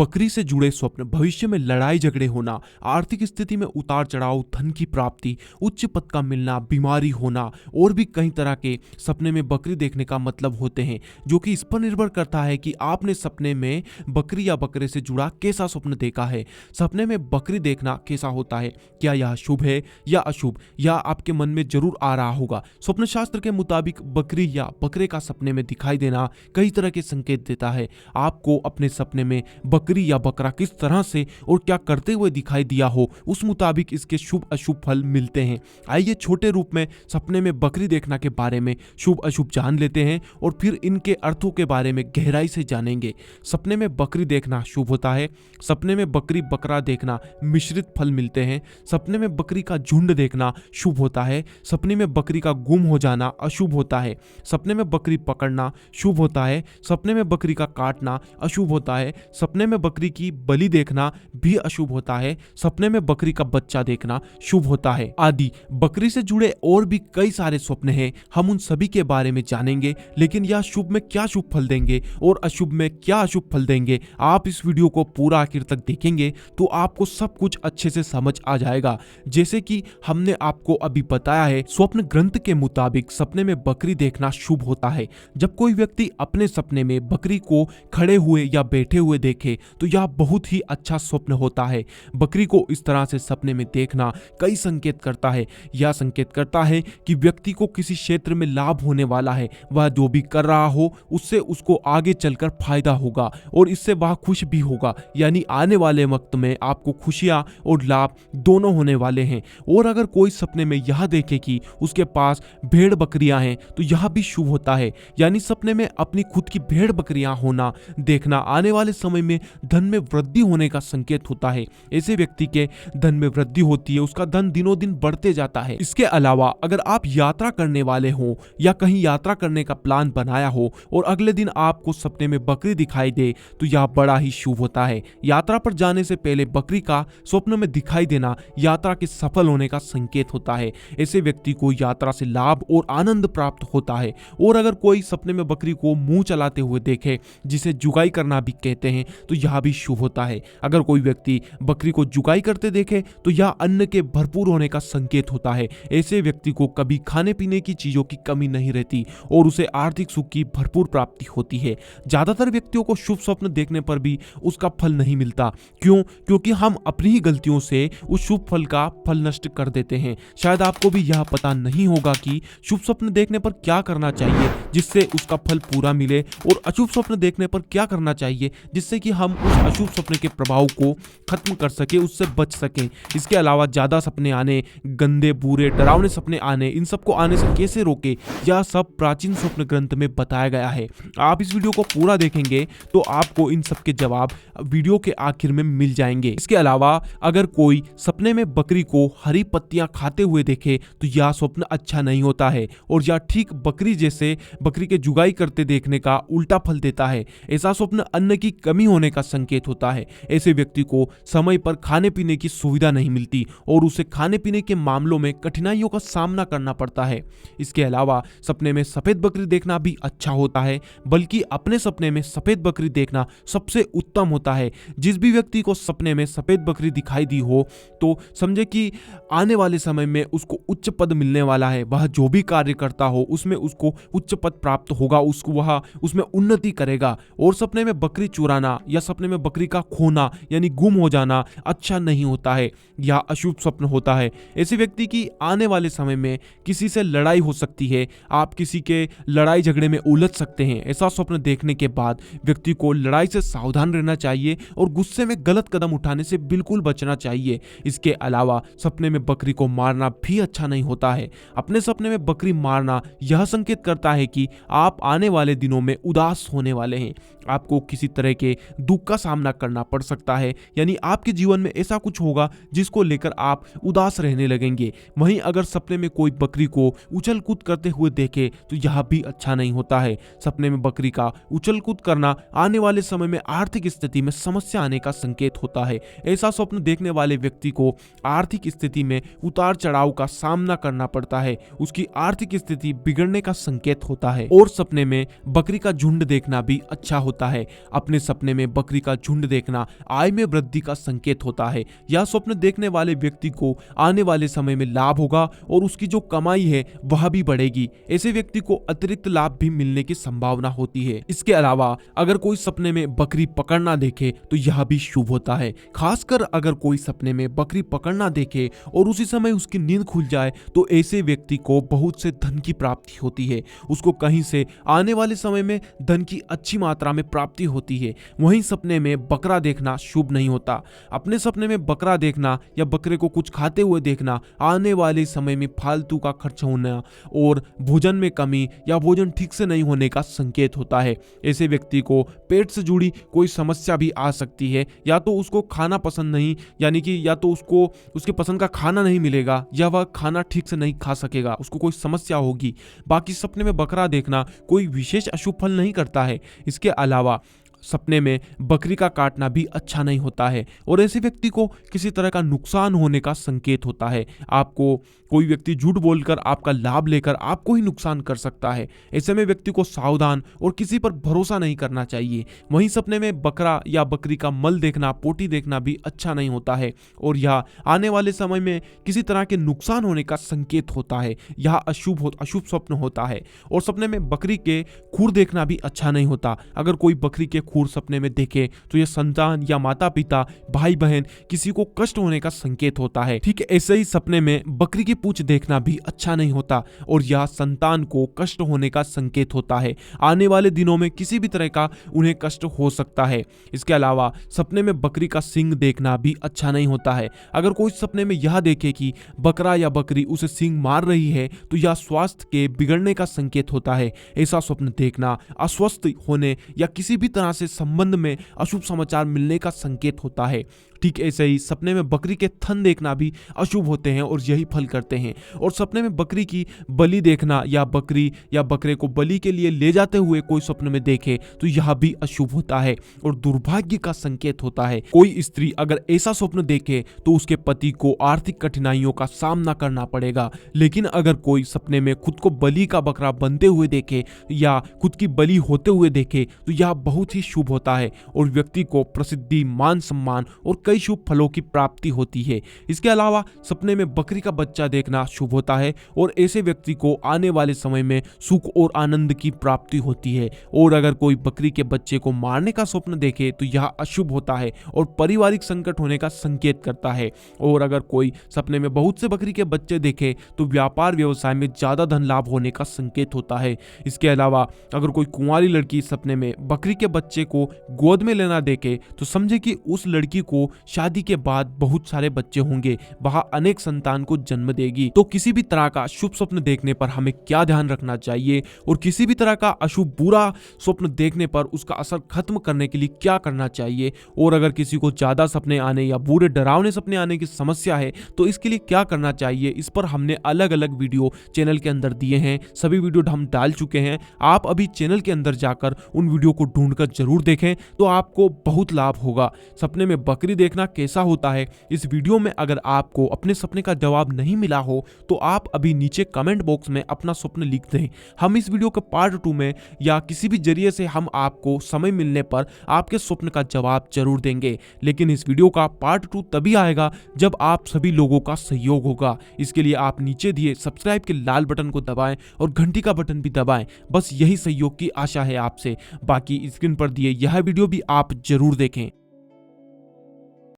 बकरी से जुड़े स्वप्न, भविष्य में लड़ाई झगड़े होना, आर्थिक स्थिति में उतार चढ़ाव, धन की प्राप्ति, उच्च पद का मिलना, बीमारी होना और भी कई तरह के सपने में बकरी देखने का मतलब होते हैं, जो कि इस पर निर्भर करता है कि आपने सपने में बकरी या बकरे से जुड़ा कैसा स्वप्न देखा है। सपने में बकरी देखना कैसा होता है, क्या यह शुभ है या अशुभ, या आपके मन में जरूर आ रहा होगा। स्वप्न शास्त्र के मुताबिक बकरी या बकरे का सपने में दिखाई देना कई तरह के संकेत देता है। आपको अपने सपने में बकरी या बकरा किस तरह से और क्या करते हुए दिखाई दिया हो, उस मुताबिक इसके शुभ अशुभ फल मिलते हैं। आइए छोटे रूप में सपने में बकरी देखना के बारे में शुभ अशुभ जान लेते हैं और फिर इनके अर्थों के बारे में गहराई से जानेंगे। सपने में बकरी देखना शुभ होता है। सपने में बकरी बकरा देखना मिश्रित फल मिलते हैं। सपने में बकरी का झुंड देखना शुभ होता है। सपने में बकरी का गुम हो जाना अशुभ होता है। सपने में बकरी पकड़ना शुभ होता है। सपने में बकरी का काटना अशुभ होता है। सपने में बकरी की बलि देखना भी अशुभ होता है। सपने में बकरी का बच्चा देखना शुभ होता है आदि। बकरी से जुड़े और भी कई सारे स्वप्न हैं, हम उन सभी के बारे में जानेंगे। लेकिन यह शुभ में क्या शुभ फल देंगे और अशुभ में क्या अशुभ फल देंगे, आप इस वीडियो को पूरा आखिर तक देखेंगे तो आपको सब कुछ अच्छे से समझ आ जाएगा। जैसे कि हमने आपको अभी बताया है, स्वप्न ग्रंथ के मुताबिक सपने में बकरी देखना शुभ होता है। जब कोई व्यक्ति अपने सपने में बकरी को खड़े हुए या बैठे हुए देखे तो यह बहुत ही अच्छा स्वप्न होता है। बकरी को इस तरह से सपने में देखना कई संकेत करता है। यह संकेत करता है कि व्यक्ति को किसी क्षेत्र में लाभ होने वाला है। वह जो भी कर रहा हो उससे उसको आगे चलकर फायदा होगा और इससे वह खुश भी होगा, यानी आने वाले वक्त में आपको खुशियां और लाभ दोनों होने वाले हैं। और अगर कोई सपने में यह देखे कि उसके पास भेड़ बकरियां हैं तो यह भी शुभ होता है, यानी सपने में अपनी खुद की भेड़ बकरियां होना देखना आने वाले समय में धन में वृद्धि होने का संकेत होता है। ऐसे व्यक्ति के धन में वृद्धि होती है, उसका धन दिनों दिन बढ़ते जाता है। इसके अलावा अगर आप यात्रा करने वाले हो या कहीं यात्रा करने का प्लान बनाया हो और अगले दिन आपको सपने में बकरी दिखाई दे तो यह बड़ा ही शुभ होता है। यात्रा पर जाने से पहले बकरी का स्वप्न में दिखाई देना यात्रा के सफल होने का संकेत होता है। ऐसे व्यक्ति को यात्रा से लाभ और आनंद प्राप्त होता है। और अगर कोई सपने में बकरी को मुंह चलाते हुए देखे, जिसे जुगाई करना भी कहते हैं, तो यह भी शुभ होता है। अगर कोई व्यक्ति बकरी को जुगाई करते देखे तो यह अन्न के भरपूर होने का संकेत होता है। ऐसे व्यक्ति को कभी खाने पीने की चीजों की कमी नहीं रहती और उसे आर्थिक सुख की भरपूर प्राप्ति होती है। ज्यादातर व्यक्तियों को शुभ स्वप्न देखने पर भी उसका फल नहीं मिलता। क्यों? क्योंकि हम अपनी ही गलतियों से उस शुभ फल का फल नष्ट कर देते हैं। शायद आपको भी यह पता नहीं होगा कि शुभ स्वप्न देखने पर क्या करना चाहिए जिससे उसका फल पूरा मिले और अशुभ स्वप्न देखने पर क्या करना चाहिए जिससे कि हम उस अशुभ स्वप्न के प्रभाव को खत्म कर सके, उससे बच सकें। इसके अलावा ज्यादा सपने आने, गंदे बुरे डरावने सपने आने, इन सबको आने से कैसे रोके, यह सब प्राचीन स्वप्न ग्रंथ में बताया गया है। आप इस वीडियो को पूरा देखेंगे तो आपको इन सब के जवाब वीडियो के आखिर में मिल जाएंगे। इसके अलावा अगर कोई सपने में बकरी को हरी पत्तियां खाते हुए देखे तो यह स्वप्न अच्छा नहीं होता है और यह ठीक बकरी जैसे बकरी के जुगाई करते देखने का उल्टा फल देता है। ऐसा स्वप्न अन्न की कमी होने का संकेत होता है। ऐसे व्यक्ति को समय पर खाने पीने की सुविधा नहीं मिलती और उसे खाने पीने के मामलों में कठिनाइयों का सामना करना पड़ता है। इसके अलावा सपने में सफेद बकरी देखना भी अच्छा होता है, बल्कि अपने सपने में सफेद बकरी देखना सबसे उत्तम होता है। जिस भी व्यक्ति को सपने में सफेद बकरी दिखाई दी हो तो समझे कि आने वाले समय में उसको उच्च पद मिलने वाला है। वह जो भी कार्य करता हो उसमें उसको उच्च पद प्राप्त होगा, वह उसमें उन्नति करेगा। और सपने में बकरी चुराना या सपने में बकरी का खोना यानी गुम हो जाना अच्छा नहीं होता है, यह अशुभ स्वप्न होता है। ऐसे व्यक्ति की आने वाले समय में किसी से लड़ाई हो सकती है, आप किसी के लड़ाई झगड़े में उलझ सकते हैं। ऐसा स्वप्न देखने के बाद व्यक्ति को लड़ाई से सावधान रहना चाहिए और गुस्से में गलत कदम उठाने से बिल्कुल बचना चाहिए। इसके अलावा सपने में बकरी को मारना भी अच्छा नहीं होता है। अपने सपने में बकरी मारना यह संकेत करता है कि आप आने वाले दिनों में उदास होने वाले हैं। आपको किसी तरह के दुख का सामना करना पड़ सकता है, यानी आपके जीवन में ऐसा कुछ होगा जिसको लेकर आप उदास रहने लगेंगे। वहीं अगर सपने में कोई बकरी को उछल कूद करते हुए देखे तो यह भी अच्छा नहीं होता है। सपने में बकरी का उछल कूद करना आने वाले समय में आर्थिक स्थिति में समस्या आने का संकेत होता है। ऐसा स्वप्न देखने वाले व्यक्ति को आर्थिक स्थिति में उतार चढ़ाव का सामना करना पड़ता है, उसकी आर्थिक स्थिति बिगड़ने का संकेत होता है। और सपने में बकरी का झुंड देखना भी अच्छा होता है। अपने सपने में बकरी बकरी का झुंड देखना आय में वृद्धि का संकेत होता है। यह स्वप्न देखने वाले व्यक्ति को आने वाले समय में लाभ होगा और उसकी जो कमाई है वह भी बढ़ेगी। ऐसे व्यक्ति को अतिरिक्त लाभ भी मिलने की संभावना होती है। इसके अलावा अगर कोई सपने में बकरी पकड़ना देखे तो यह भी शुभ होता है। खासकर अगर कोई सपने में बकरी पकड़ना देखे और उसी समय उसकी नींद खुल जाए तो ऐसे व्यक्ति को बहुत से धन की प्राप्ति होती है। उसको कहीं से आने वाले समय में धन की अच्छी मात्रा में प्राप्ति होती है। वहीं सपने में बकरा देखना शुभ नहीं होता। अपने सपने में बकरा देखना या बकरे को कुछ खाते हुए देखना आने वाले समय में फालतू का खर्च होना और भोजन में कमी या भोजन ठीक से नहीं होने का संकेत होता है। ऐसे व्यक्ति को पेट से जुड़ी कोई समस्या भी आ सकती है। या तो उसको खाना पसंद नहीं, यानी कि या तो उसको उसके पसंद का खाना नहीं मिलेगा या वह खाना ठीक से नहीं खा सकेगा, उसको कोई समस्या होगी। बाकी सपने में बकरा देखना कोई विशेष अशुभ फल नहीं करता है। इसके अलावा सपने में बकरी का काटना भी अच्छा नहीं होता है और ऐसे व्यक्ति को किसी तरह का नुकसान होने का संकेत होता है। आपको कोई व्यक्ति झूठ बोलकर आपका लाभ लेकर आपको ही नुकसान कर सकता है। ऐसे में व्यक्ति को सावधान और किसी पर भरोसा नहीं करना चाहिए। वहीं सपने में बकरा या बकरी का मल देखना, पोटी देखना भी अच्छा नहीं होता है और यह आने वाले समय में किसी तरह के नुकसान होने का संकेत होता है। यह अशुभ स्वप्न होता है। और सपने में बकरी के खुर देखना भी अच्छा नहीं होता। अगर कोई बकरी के खुर सपने में देखे तो यह संतान या माता पिता, भाई बहन किसी को कष्ट होने का संकेत होता है। ठीक ऐसे ही सपने में बकरी की पूंछ देखना भी अच्छा नहीं होता और यह संतान को कष्ट होने का संकेत होता है। आने वाले दिनों में किसी भी तरह का उन्हें कष्ट हो सकता है। इसके अलावा सपने में बकरी का सींग देखना भी अच्छा नहीं होता है। अगर कोई सपने में यह देखे कि बकरा या बकरी उसे सींग मार रही है तो यह स्वास्थ्य के बिगड़ने का संकेत होता है। ऐसा स्वप्न देखना अस्वस्थ होने या किसी भी तरह से संबंध में अशुभ समाचार मिलने का संकेत होता है। ठीक ऐसे ही सपने में बकरी के थन देखना भी अशुभ होते हैं और यही फल करते हैं। और सपने में बकरी की बलि देखना या बकरी या बकरे को बलि के लिए ले जाते हुए कोई स्वप्न में देखे तो यह भी अशुभ होता है और दुर्भाग्य का संकेत होता है। कोई स्त्री अगर ऐसा स्वप्न देखे तो उसके पति को आर्थिक कठिनाइयों का सामना करना पड़ेगा। लेकिन अगर कोई सपने में खुद को बलि का बकरा बनते हुए देखे या खुद की बलि होते हुए देखे तो यह बहुत ही शुभ होता है और व्यक्ति को प्रसिद्धि, मान सम्मान और कई शुभ फलों की प्राप्ति होती है। इसके अलावा सपने में बकरी का बच्चा देखना शुभ होता है और ऐसे व्यक्ति को आने वाले समय में सुख और आनंद की प्राप्ति होती है। और अगर कोई बकरी के बच्चे को मारने का स्वप्न देखे तो यह अशुभ होता है और पारिवारिक संकट होने का संकेत करता है। और अगर कोई सपने में बहुत से बकरी के बच्चे देखे तो व्यापार व्यवसाय में ज्यादा धन लाभ होने का संकेत होता है। इसके अलावा अगर कोई कुंवारी लड़की सपने में बकरी के बच्चे को गोद में लेना देखे तो समझे कि उस लड़की को शादी के बाद बहुत सारे बच्चे होंगे, वह अनेक संतान को जन्म देगी। तो किसी भी तरह का शुभ स्वप्न देखने पर हमें क्या ध्यान रखना चाहिए और किसी भी तरह का अशुभ बुरा स्वप्न देखने पर उसका असर खत्म करने के लिए क्या करना चाहिए, और अगर किसी को ज्यादा सपने आने या बुरे डरावने सपने आने की समस्या है तो इसके लिए क्या करना चाहिए, इस पर हमने अलग अलग वीडियो चैनल के अंदर दिए हैं। सभी वीडियो हम डाल चुके हैं। आप अभी चैनल के अंदर जाकर उन वीडियो को ढूंढकर जरूर देखें तो आपको बहुत लाभ होगा। सपने में बकरी देखना कैसा होता है, इस वीडियो में अगर आपको अपने सपने का जवाब नहीं मिला हो तो आप अभी नीचे कमेंट बॉक्स में अपना स्वप्न लिख दें। हम इस वीडियो के पार्ट 2 में या किसी भी जरिए से हम आपको समय मिलने पर आपके स्वप्न का जवाब जरूर देंगे। लेकिन इस वीडियो का पार्ट 2 तभी आएगा जब आप सभी लोगों का सहयोग होगा। इसके लिए आप नीचे दिए सब्सक्राइब के लाल बटन को दबाएं और घंटी का बटन भी दबाएं। बस यही सहयोग की आशा है आपसे। बाकी स्क्रीन पर दिए यह वीडियो भी आप जरूर देखें।